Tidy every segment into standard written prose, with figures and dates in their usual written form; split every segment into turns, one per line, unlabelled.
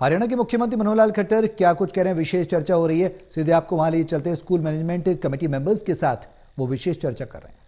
हरियाणा के मुख्यमंत्री मनोहर लाल खट्टर क्या कुछ कह रहे हैं, विशेष चर्चा हो रही है। सीधे आपको वहां लिए चलते हैं, स्कूल मैनेजमेंट कमेटी मेंबर्स के साथ वो विशेष चर्चा कर रहे हैं।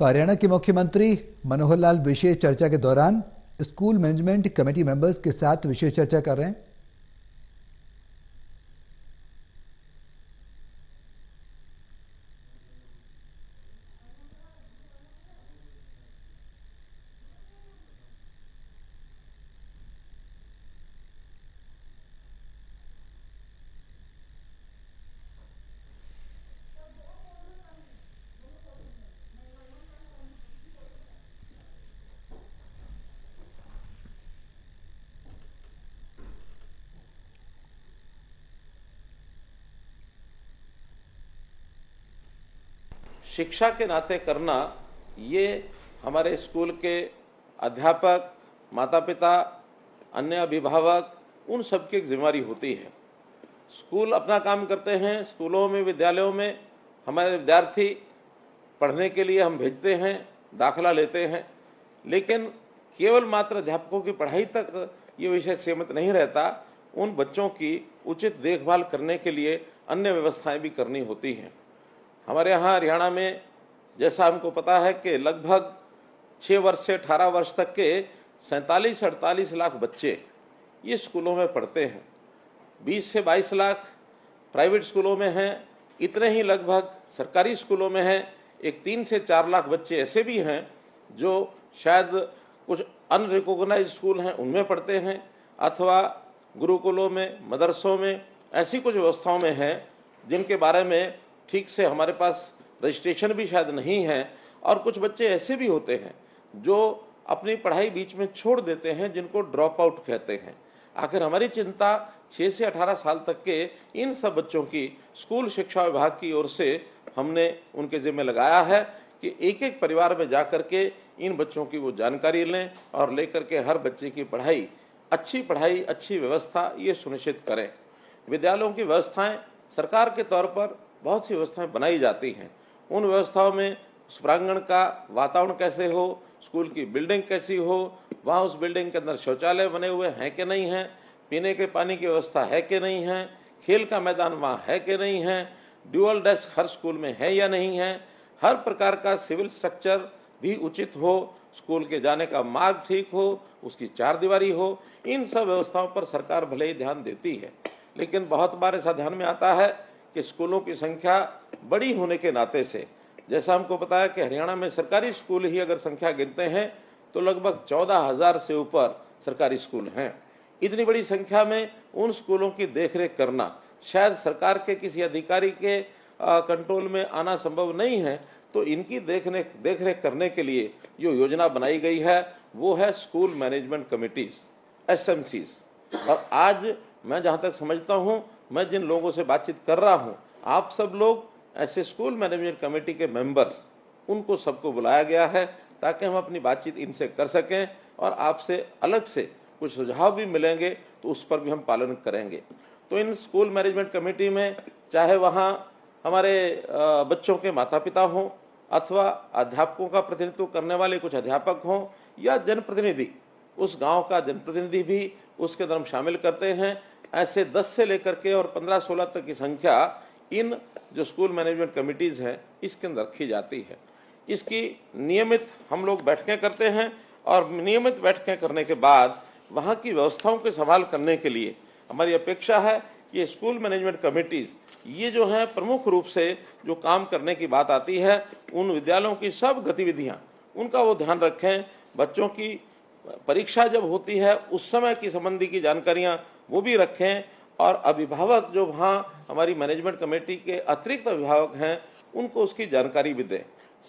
तो हरियाणा के मुख्यमंत्री मनोहर लाल विशेष चर्चा के दौरान स्कूल मैनेजमेंट कमेटी मेंबर्स के साथ विशेष चर्चा कर रहे हैं।
शिक्षा के नाते करना ये हमारे स्कूल के अध्यापक, माता पिता, अन्य अभिभावक, उन सब की एक जिम्मेदारी होती है। स्कूल अपना काम करते हैं। स्कूलों में, विद्यालयों में हमारे विद्यार्थी पढ़ने के लिए हम भेजते हैं, दाखिला लेते हैं, लेकिन केवल मात्र अध्यापकों की पढ़ाई तक ये विषय सीमित नहीं रहता। उन बच्चों की उचित देखभाल करने के लिए अन्य व्यवस्थाएं भी करनी होती हैं। हमारे यहाँ हरियाणा में जैसा हमको पता है कि लगभग 6 वर्ष से 18 वर्ष तक के 47-48 लाख बच्चे ये स्कूलों में पढ़ते हैं। 20 से 22 लाख प्राइवेट स्कूलों में हैं, इतने ही लगभग सरकारी स्कूलों में हैं। एक 3 से 4 लाख बच्चे ऐसे भी हैं जो शायद कुछ अनरिकॉग्नाइज्ड स्कूल हैं उनमें पढ़ते हैं, अथवा गुरुकुलों में, मदरसों में ऐसी कुछ व्यवस्थाओं में हैं जिनके बारे में ठीक से हमारे पास रजिस्ट्रेशन भी शायद नहीं है। और कुछ बच्चे ऐसे भी होते हैं जो अपनी पढ़ाई बीच में छोड़ देते हैं, जिनको ड्रॉप आउट कहते हैं। आखिर हमारी चिंता 6 से 18 साल तक के इन सब बच्चों की स्कूल शिक्षा विभाग की ओर से हमने उनके जिम्मे लगाया है कि एक एक परिवार में जाकर के इन बच्चों की वो जानकारी लें और लेकर के हर बच्चे की पढ़ाई, अच्छी व्यवस्था ये सुनिश्चित करें। विद्यालयों की व्यवस्थाएं सरकार के तौर पर बहुत सी व्यवस्थाएं बनाई जाती हैं। उन व्यवस्थाओं में उस प्रांगण का वातावरण कैसे हो, स्कूल की बिल्डिंग कैसी हो, वहाँ उस बिल्डिंग के अंदर शौचालय बने हुए हैं कि नहीं हैं, पीने के पानी की व्यवस्था है कि नहीं है, खेल का मैदान वहाँ है कि नहीं है, ड्यूअल डेस्क हर स्कूल में है या नहीं है, हर प्रकार का सिविल स्ट्रक्चर भी उचित हो, स्कूल के जाने का मार्ग ठीक हो, उसकी चारदीवारी हो। इन सब व्यवस्थाओं पर सरकार भले ही ध्यान देती है, लेकिन बहुत बार ऐसा ध्यान में आता है कि स्कूलों की संख्या बड़ी होने के नाते से, जैसा हमको पता है कि हरियाणा में सरकारी स्कूल ही अगर संख्या गिनते हैं तो लगभग 14,000 से ऊपर सरकारी स्कूल हैं। इतनी बड़ी संख्या में उन स्कूलों की देखरेख करना शायद सरकार के किसी अधिकारी के कंट्रोल में आना संभव नहीं है। तो इनकी देखरेख करने के लिए जो योजना बनाई गई है वो है स्कूल मैनेजमेंट कमिटीज, SMCs। और आज मैं जहाँ तक समझता हूँ, मैं जिन लोगों से बातचीत कर रहा हूँ, आप सब लोग ऐसे स्कूल मैनेजमेंट कमेटी के मेंबर्स, उनको सबको बुलाया गया है ताकि हम अपनी बातचीत इनसे कर सकें और आपसे अलग से कुछ सुझाव भी मिलेंगे तो उस पर भी हम पालन करेंगे। तो इन स्कूल मैनेजमेंट कमेटी में चाहे वहाँ हमारे बच्चों के माता पिता हों, अथवा अध्यापकों का प्रतिनिधित्व करने वाले कुछ अध्यापक हों, या जनप्रतिनिधि, उस गाँव का जनप्रतिनिधि भी उसके अंदर हम शामिल करते हैं। ऐसे 10 से लेकर के और 15-16 तक की संख्या इन जो स्कूल मैनेजमेंट कमिटीज़ हैं इसके अंदर रखी जाती है। इसकी नियमित हम लोग बैठकें करते हैं और नियमित बैठकें करने के बाद वहाँ की व्यवस्थाओं के संभाल करने के लिए हमारी अपेक्षा है कि स्कूल मैनेजमेंट कमिटीज़ ये जो हैं प्रमुख रूप से जो काम करने की बात आती है, उन विद्यालयों की सब गतिविधियाँ उनका वो ध्यान रखें। बच्चों की परीक्षा जब होती है उस समय की संबंधी की जानकारियाँ वो भी रखें, और अभिभावक जो वहाँ हमारी मैनेजमेंट कमेटी के अतिरिक्त अभिभावक हैं उनको उसकी जानकारी भी दें।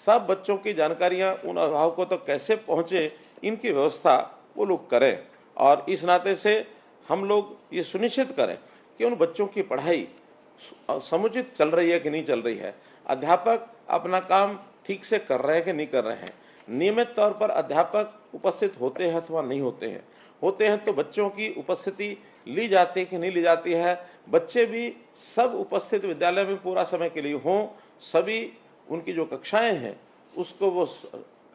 सब बच्चों की जानकारियां उन अभिभावकों तक कैसे पहुंचे, इनकी व्यवस्था वो लोग करें। और इस नाते से हम लोग ये सुनिश्चित करें कि उन बच्चों की पढ़ाई समुचित चल रही है कि नहीं चल रही है, अध्यापक अपना काम ठीक से कर रहे हैं कि नहीं कर रहे हैं, नियमित तौर पर अध्यापक उपस्थित होते हैं अथवा नहीं होते हैं तो बच्चों की उपस्थिति ली जाती है कि नहीं ली जाती है, बच्चे भी सब उपस्थित विद्यालय में पूरा समय के लिए हों, सभी उनकी जो कक्षाएं हैं उसको वो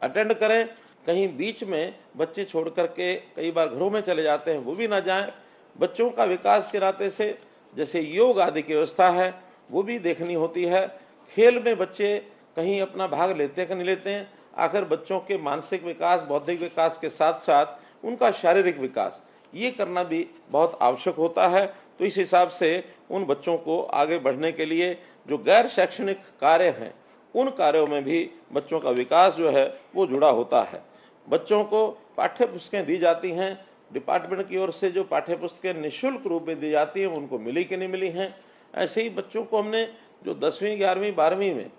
अटेंड करें। कहीं बीच में बच्चे छोड़ करके कई बार घरों में चले जाते हैं, वो भी ना जाएं। बच्चों का विकास के नाते से जैसे योग आदि की व्यवस्था है वो भी देखनी होती है। खेल में बच्चे कहीं अपना भाग लेते हैं कि नहीं लेते हैं। आखिर बच्चों के मानसिक विकास, बौद्धिक विकास के साथ साथ उनका शारीरिक विकास ये करना भी बहुत आवश्यक होता है। तो इस हिसाब से उन बच्चों को आगे बढ़ने के लिए जो गैर शैक्षणिक कार्य हैं उन कार्यों में भी बच्चों का विकास जो है वो जुड़ा होता है। बच्चों को पाठ्य पुस्तकें दी जाती हैं, डिपार्टमेंट की ओर से जो पाठ्य पुस्तकें निःशुल्क रूप में दी जाती हैं उनको मिली कि नहीं मिली हैं। ऐसे ही बच्चों को हमने जो 10वीं 11वीं 12वीं में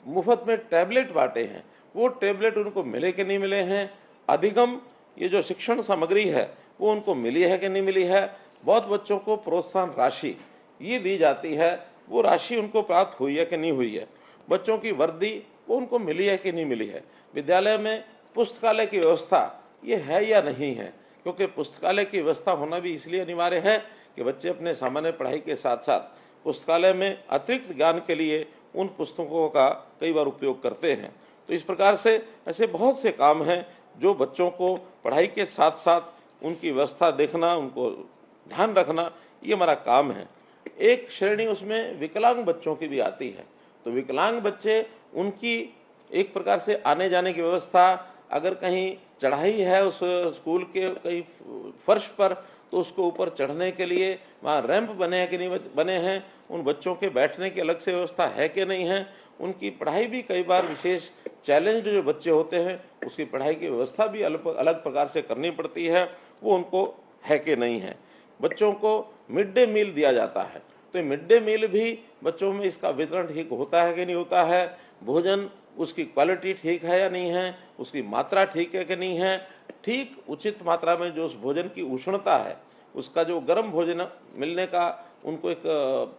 मुफ्त में टैबलेट बांटे हैं वो टैबलेट उनको मिले कि नहीं मिले हैं। अधिगम ये जो शिक्षण सामग्री है वो उनको मिली है कि नहीं मिली है। बहुत बच्चों को प्रोत्साहन राशि ये दी जाती है, वो राशि उनको प्राप्त हुई है कि नहीं हुई है। बच्चों की वर्दी वो उनको मिली है कि नहीं मिली है। विद्यालय में पुस्तकालय की व्यवस्था ये है या नहीं है, क्योंकि पुस्तकालय की व्यवस्था होना भी इसलिए अनिवार्य है कि बच्चे अपने सामान्य पढ़ाई के साथ साथ पुस्तकालय में अतिरिक्त ज्ञान के लिए उन पुस्तकों का कई बार उपयोग करते हैं। तो इस प्रकार से ऐसे बहुत से काम हैं जो बच्चों को पढ़ाई के साथ साथ उनकी व्यवस्था देखना, उनको ध्यान रखना, ये हमारा काम है। एक श्रेणी उसमें विकलांग बच्चों की भी आती है। तो विकलांग बच्चे, उनकी एक प्रकार से आने जाने की व्यवस्था, अगर कहीं चढ़ाई है उस स्कूल के कहीं फर्श पर तो उसको ऊपर चढ़ने के लिए वहाँ रैंप बने हैं कि नहीं बने हैं, उन बच्चों के बैठने की अलग से व्यवस्था है कि नहीं है। उनकी पढ़ाई भी कई बार विशेष चैलेंज जो बच्चे होते हैं उसकी पढ़ाई की व्यवस्था भी अलग प्रकार से करनी पड़ती है, वो उनको है कि नहीं है। बच्चों को मिड डे मील दिया जाता है, तो मिड डे मील भी बच्चों में इसका वितरण ठीक होता है कि नहीं होता है, भोजन उसकी क्वालिटी ठीक है या नहीं है, उसकी मात्रा ठीक है कि नहीं है, ठीक उचित मात्रा में जो उस भोजन की उष्णता है, उसका जो गर्म भोजन मिलने का उनको एक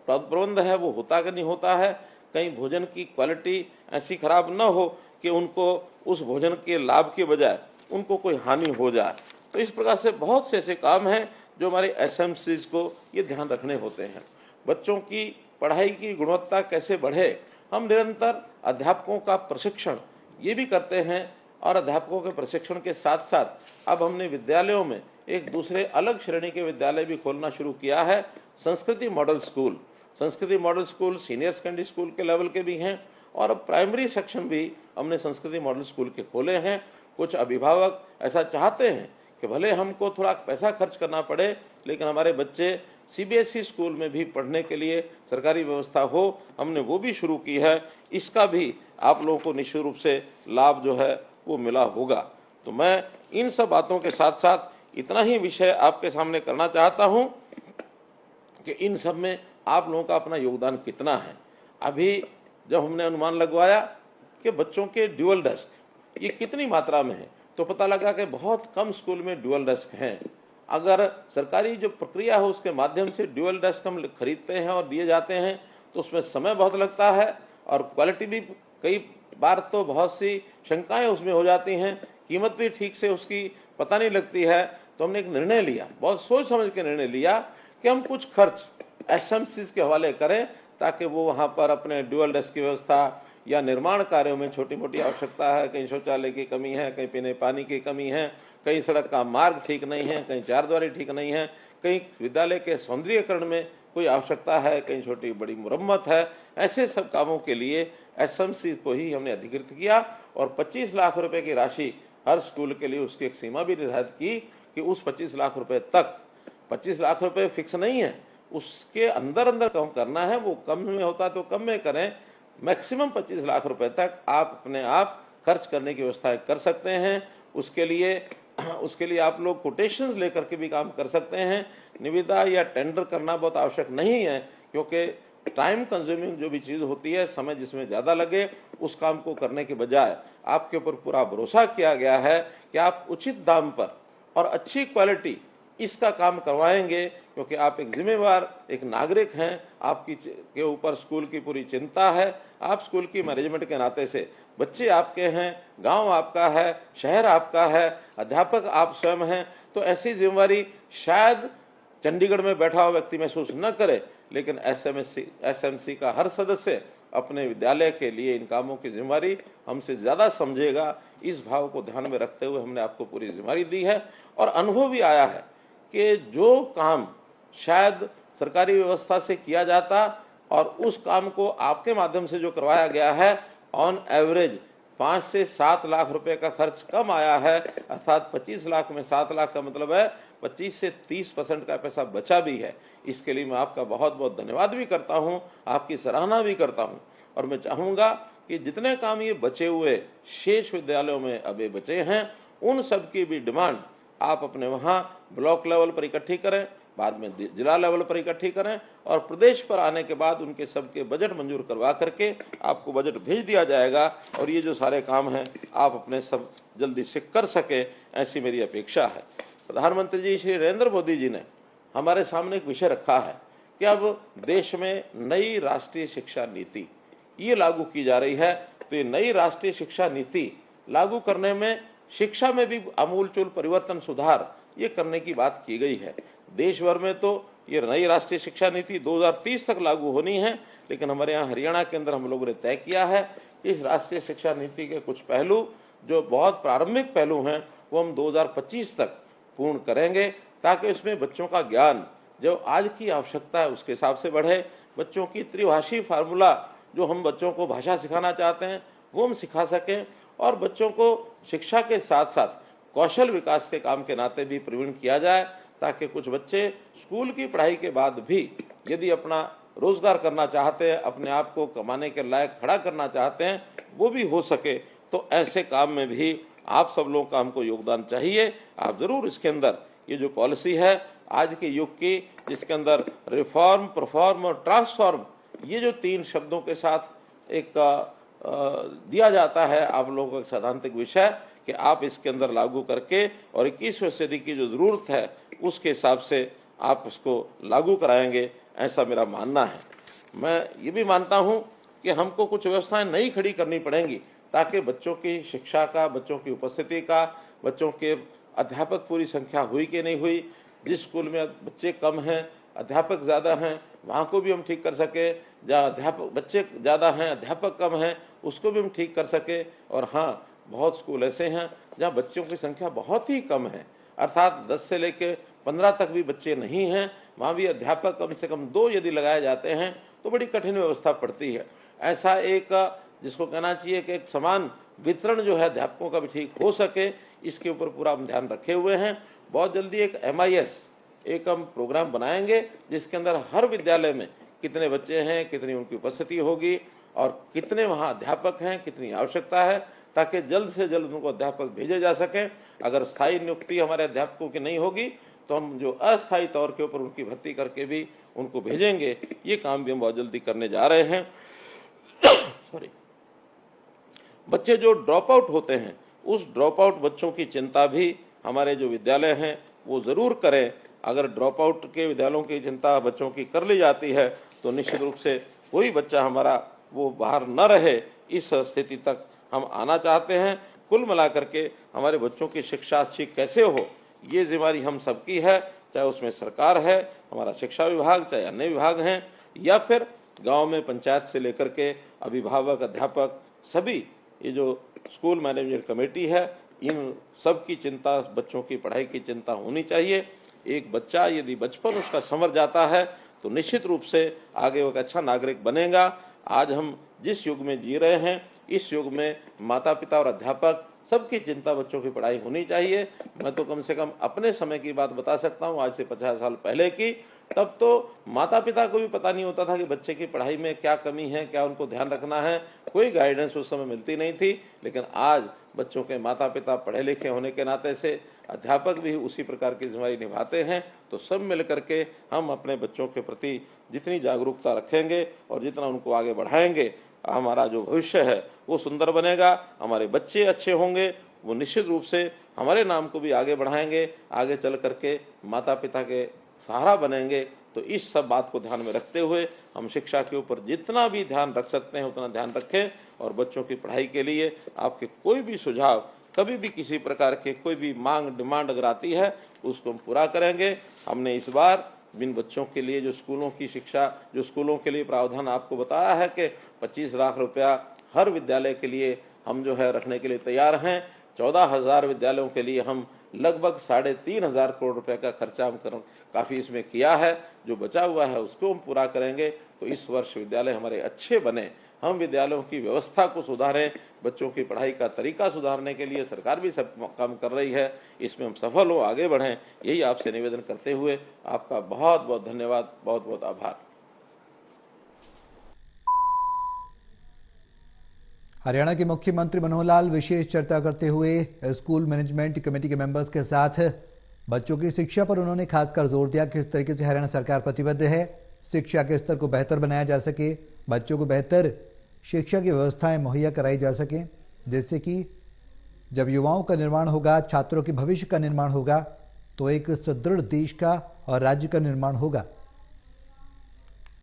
प्रबंध है वो होता कि नहीं होता है। कहीं भोजन की क्वालिटी ऐसी खराब न हो कि उनको उस भोजन के लाभ के बजाय उनको कोई हानि हो जाए। तो इस प्रकार से बहुत से ऐसे काम हैं जो हमारे एसएमसीज को ये ध्यान रखने होते हैं। बच्चों की पढ़ाई की गुणवत्ता कैसे बढ़े, हम निरंतर अध्यापकों का प्रशिक्षण ये भी करते हैं और अध्यापकों के प्रशिक्षण के साथ साथ अब हमने विद्यालयों में एक दूसरे अलग श्रेणी के विद्यालय भी खोलना शुरू किया है। संस्कृति model school senior secondary school के लेवल के भी हैं और अब प्राइमरी सेक्शन भी हमने संस्कृति मॉडल स्कूल के खोले हैं। कुछ अभिभावक ऐसा चाहते हैं कि भले हमको थोड़ा पैसा खर्च करना पड़े लेकिन हमारे बच्चे सीबीएसई स्कूल में भी पढ़ने के लिए सरकारी व्यवस्था हो, हमने वो भी शुरू की है। इसका भी आप लोगों को निश्चित रूप से लाभ जो है वो मिला होगा। तो मैं इन सब बातों के साथ साथ इतना ही विषय आपके सामने करना चाहता हूं कि इन सब में आप लोगों का अपना योगदान कितना है। अभी जब हमने अनुमान लगवाया कि बच्चों के ड्यूअल डेस्क ये कितनी मात्रा में है तो पता लगा कि बहुत कम स्कूल में ड्यूअल डेस्क हैं। अगर सरकारी जो प्रक्रिया है उसके माध्यम से ड्यूअल डेस्क हम खरीदते हैं और दिए जाते हैं तो उसमें समय बहुत लगता है और क्वालिटी भी कई बार तो बहुत सी शंकाएं उसमें हो जाती हैं, कीमत भी ठीक से उसकी पता नहीं लगती है। तो हमने एक निर्णय लिया, बहुत सोच समझ के निर्णय लिया कि हम कुछ खर्च एसएमसीज के हवाले करें ताकि वो वहाँ पर अपने ड्यूअल डेस्क की व्यवस्था या निर्माण कार्यों में छोटी मोटी आवश्यकता है, कहीं शौचालय की कमी है, कहीं पीने पानी की कमी है, कहीं सड़क का मार्ग ठीक नहीं है, कहीं चारद्वारी ठीक नहीं है, कहीं विद्यालय के सौंदर्यीकरण में कोई आवश्यकता है, कहीं छोटी बड़ी मुरम्मत है, ऐसे सब कामों के लिए एसएमसी को ही हमने अधिकृत किया और 25 लाख रुपए की राशि हर स्कूल के लिए उसकी एक सीमा भी निर्धारित की कि उस 25 लाख रुपए तक, 25 लाख रुपए फिक्स नहीं है, उसके अंदर अंदर कम करना है। वो कम में होता तो कम में करें, मैक्सिमम 25 लाख रुपए तक आप अपने आप खर्च करने की व्यवस्था कर सकते हैं। उसके लिए आप लोग कोटेशंस लेकर के भी काम कर सकते हैं। निविदा या टेंडर करना बहुत आवश्यक नहीं है क्योंकि टाइम कंज्यूमिंग जो भी चीज़ होती है, समय जिसमें ज़्यादा लगे, उस काम को करने के बजाय आपके ऊपर पूरा भरोसा किया गया है कि आप उचित दाम पर और अच्छी क्वालिटी इसका काम करवाएंगे, क्योंकि आप एक जिम्मेवार एक नागरिक हैं। आपकी के ऊपर स्कूल की पूरी चिंता है। आप स्कूल की मैनेजमेंट के नाते से, बच्चे आपके हैं, गांव आपका है, शहर आपका है, अध्यापक आप स्वयं हैं, तो ऐसी जिम्मेवारी शायद चंडीगढ़ में बैठा हुआ व्यक्ति महसूस न करे, लेकिन एसएमसी का हर सदस्य अपने विद्यालय के लिए इन कामों की जिम्मेवारी हमसे ज़्यादा समझेगा। इस भाव को ध्यान में रखते हुए हमने आपको पूरी जिम्मेवारी दी है। और अनुभव भी आया है कि जो काम शायद सरकारी व्यवस्था से किया जाता और उस काम को आपके माध्यम से जो करवाया गया है, ऑन एवरेज 5 से 7 लाख रुपए का खर्च कम आया है। अर्थात 25 लाख में 7 लाख का मतलब है 25 से 30% का पैसा बचा भी है। इसके लिए मैं आपका बहुत बहुत धन्यवाद भी करता हूं, आपकी सराहना भी करता हूं। और मैं चाहूँगा कि जितने काम ये बचे हुए शेष विद्यालयों में अभी बचे हैं, उन सब की भी डिमांड आप अपने वहाँ ब्लॉक लेवल पर इकट्ठी करें, बाद में जिला लेवल पर इकट्ठी करें, और प्रदेश पर आने के बाद उनके सबके बजट मंजूर करवा करके आपको बजट भेज दिया जाएगा। और ये जो सारे काम हैं आप अपने सब जल्दी से कर सके, ऐसी मेरी अपेक्षा है। प्रधानमंत्री जी श्री नरेंद्र मोदी जी ने हमारे सामने एक विषय रखा है कि अब देश में नई राष्ट्रीय शिक्षा नीति ये लागू की जा रही है। तो ये नई राष्ट्रीय शिक्षा नीति लागू करने में शिक्षा में भी आमूलचूल परिवर्तन, सुधार ये करने की बात की गई है। देश भर में तो ये नई राष्ट्रीय शिक्षा नीति 2030 तक लागू होनी है, लेकिन हमारे यहाँ हरियाणा के अंदर हम लोगों ने तय किया है कि इस राष्ट्रीय शिक्षा नीति के कुछ पहलू जो बहुत प्रारंभिक पहलू हैं वो हम 2025 तक पूर्ण करेंगे, ताकि उसमें बच्चों का ज्ञान जो आज की आवश्यकता है उसके हिसाब से बढ़े। बच्चों की त्रिभाषी फार्मूला जो हम बच्चों को भाषा सिखाना चाहते हैं वो हम सिखा सकें, और बच्चों को शिक्षा के साथ साथ कौशल विकास के काम के नाते भी प्रवीण किया जाए, ताकि कुछ बच्चे स्कूल की पढ़ाई के बाद भी यदि अपना रोजगार करना चाहते हैं, अपने आप को कमाने के लायक खड़ा करना चाहते हैं, वो भी हो सके। तो ऐसे काम में भी आप सब लोगों का हमको योगदान चाहिए। आप जरूर इसके अंदर ये जो पॉलिसी है आज के युग की, जिसके अंदर रिफॉर्म, परफॉर्म और ट्रांसफॉर्म, ये जो 3 शब्दों के साथ एक दिया जाता है आप लोगों का सैद्धांतिक विषय, कि आप इसके अंदर लागू करके और 21वीं सदी की जो जरूरत है उसके हिसाब से आप इसको लागू कराएंगे, ऐसा मेरा मानना है। मैं ये भी मानता हूँ कि हमको कुछ व्यवस्थाएं नई खड़ी करनी पड़ेंगी, ताकि बच्चों की शिक्षा का, बच्चों की उपस्थिति का, बच्चों के अध्यापक पूरी संख्या हुई कि नहीं हुई, जिस स्कूल में बच्चे कम हैं अध्यापक ज़्यादा हैं वहाँ को भी हम ठीक कर सके, जहाँ अध्यापक बच्चे ज़्यादा हैं अध्यापक कम हैं उसको भी हम ठीक कर सके। और हाँ, बहुत स्कूल ऐसे हैं जहाँ बच्चों की संख्या बहुत ही कम है, अर्थात 10 से लेकर 15 तक भी बच्चे नहीं हैं, वहाँ भी अध्यापक कम से कम 2 यदि लगाए जाते हैं तो बड़ी कठिन व्यवस्था पड़ती है। ऐसा एक जिसको कहना चाहिए कि एक समान वितरण जो है अध्यापकों का भी ठीक हो सके, इसके ऊपर पूरा हम ध्यान रखे हुए हैं। बहुत जल्दी एक MIS एक हम प्रोग्राम बनाएंगे, जिसके अंदर हर विद्यालय में कितने बच्चे हैं, कितनी उनकी उपस्थिति होगी और कितने वहाँ अध्यापक हैं, कितनी आवश्यकता है, ताकि जल्द से जल्द उनको अध्यापक भेजे जा सकें। अगर स्थायी नियुक्ति हमारे अध्यापकों की नहीं होगी तो हम जो अस्थायी तौर के ऊपर उनकी भर्ती करके भी उनको भेजेंगे। ये काम भी हम बहुत जल्दी करने जा रहे हैं। सॉरी, बच्चे जो ड्रॉप आउट होते हैं उस ड्रॉप आउट बच्चों की चिंता भी हमारे जो विद्यालय हैं वो ज़रूर करें। अगर ड्रॉप आउट के विद्यालयों की चिंता बच्चों की कर ली जाती है तो निश्चित रूप से कोई बच्चा हमारा वो बाहर न रहे, इस स्थिति तक हम आना चाहते हैं। कुल मिलाकर के हमारे बच्चों की शिक्षा अच्छी कैसे हो, ये जिम्मेदारी हम सबकी है, चाहे उसमें सरकार है, हमारा शिक्षा विभाग, चाहे अन्य विभाग हैं, या फिर गांव में पंचायत से लेकर के अभिभावक, अध्यापक, सभी ये जो स्कूल मैनेजमेंट कमेटी है, इन सब की चिंता बच्चों की पढ़ाई की चिंता होनी चाहिए। एक बच्चा यदि बचपन उसका संवर जाता है तो निश्चित रूप से आगे वो एक अच्छा नागरिक बनेगा। आज हम जिस युग में जी रहे हैं, इस युग में माता पिता और अध्यापक सबकी चिंता बच्चों की पढ़ाई होनी चाहिए। मैं तो कम से कम अपने समय की बात बता सकता हूँ, आज से 50 साल पहले की, तब तो माता पिता को भी पता नहीं होता था कि बच्चे की पढ़ाई में क्या कमी है, क्या उनको ध्यान रखना है, कोई गाइडेंस उस समय मिलती नहीं थी। लेकिन आज बच्चों के माता पिता पढ़े लिखे होने के नाते से अध्यापक भी उसी प्रकार की जिम्मेदारी निभाते हैं। तो सब मिल करके हम अपने बच्चों के प्रति जितनी जागरूकता रखेंगे और जितना उनको आगे बढ़ाएंगे, हमारा जो भविष्य है वो सुंदर बनेगा, हमारे बच्चे अच्छे होंगे, वो निश्चित रूप से हमारे नाम को भी आगे बढ़ाएंगे, आगे चल करके माता पिता के सहारा बनेंगे। तो इस सब बात को ध्यान में रखते हुए हम शिक्षा के ऊपर जितना भी ध्यान रख सकते हैं उतना ध्यान रखें और बच्चों की पढ़ाई के लिए आपके कोई भी सुझाव, कभी भी किसी प्रकार के कोई भी मांग डिमांड अगर आती है उसको हम पूरा करेंगे। हमने इस बार जिन बच्चों के लिए जो स्कूलों की शिक्षा, जो स्कूलों के लिए प्रावधान आपको बताया है कि 25 लाख रुपया हर विद्यालय के लिए हम जो है रखने के लिए तैयार हैं। 14,000 विद्यालयों के लिए हम लगभग 3,500 करोड़ रुपए का खर्चा हम काफ़ी इसमें किया है। जो बचा हुआ है उसको हम पूरा करेंगे। तो इस वर्ष विद्यालय हमारे अच्छे बने, हम विद्यालयों की व्यवस्था को सुधारें, बच्चों की पढ़ाई का तरीका सुधारने के लिए सरकार भी सब काम कर रही है, इसमें हम सफल हो, आगे बढ़ें, यही आपसे निवेदन करते हुए आपका बहुत बहुत धन्यवाद, बहुत बहुत आभार।
हरियाणा के मुख्यमंत्री मनोहर लाल विशेष चर्चा करते हुए स्कूल मैनेजमेंट कमेटी के मेंबर्स के साथ बच्चों की शिक्षा पर उन्होंने खासकर जोर दिया कि किस तरीके से हरियाणा सरकार प्रतिबद्ध है शिक्षा के स्तर को बेहतर बनाया जा सके, बच्चों को बेहतर शिक्षा की व्यवस्थाएं मुहैया कराई जा सकें, जिससे कि जब युवाओं का निर्माण होगा, छात्रों के भविष्य का निर्माण होगा, तो एक सुदृढ़ देश का और राज्य का निर्माण होगा।